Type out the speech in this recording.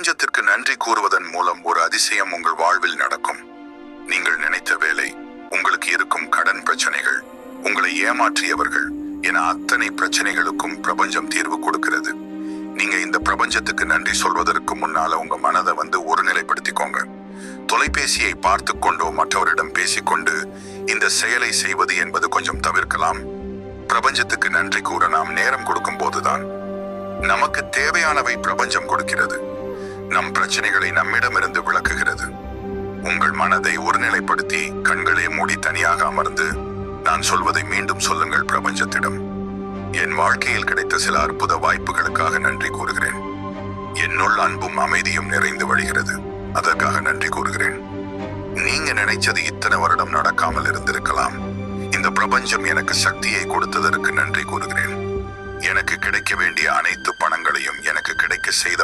பிரபஞ்சத்திற்கு நன்றி கூறுவதன் மூலம் ஒரு அதிசயம் உங்கள் வாழ்வில் நடக்கும். நீங்கள் நினைத்த வேலை, உங்களுக்கு இருக்கும் கடன் பிரச்சனைகள், உங்களை ஏமாற்றியவர்கள் என அத்தனை பிரச்சனைகளுக்கும் பிரபஞ்சம் தீர்வு கொடுக்கிறது. நீங்க இந்த பிரபஞ்சத்துக்கு நன்றி சொல்வதற்கு முன்னால உங்க மனதை ஒருநிலைப்படுத்திக்கோங்க. தொலைபேசியை பார்த்து கொண்டோ மற்றவரிடம் பேசிக்கொண்டு இந்த செயலை செய்வது என்பது கொஞ்சம் தவிர்க்கலாம். பிரபஞ்சத்துக்கு நன்றி கூற நாம் நேரம் கொடுக்கும் போதுதான் நமக்கு தேவையானவை பிரபஞ்சம் கொடுக்கிறது. நம் பிரச்சனைகளை நம்மிடமிருந்து விளக்குகிறது. உங்கள் மனதை ஒருநிலைப்படுத்தி கண்களை மூடி தனியாக அமர்ந்து நான் சொல்வதை மீண்டும் சொல்லுங்கள் பிரபஞ்சத்திடம். என் வாழ்க்கையில் கிடைத்த சில அற்புத வாய்ப்புகளுக்காக நன்றி கூறுகிறேன். என்னுள் அன்பும் அமைதியும் நிறைந்து வழிகிறது. அதற்காக நன்றி கூறுகிறேன். நீங்க நினைச்சது இத்தனை வருடம் நடக்காமல் இருந்திருக்கலாம். இந்த பிரபஞ்சம் எனக்கு சக்தியை கொடுத்ததற்கு நன்றி கூறுகிறேன். எனக்கு கிடைக்க வேண்டிய அனைத்து பணங்களையும் எனக்கு கிடைக்க செய்த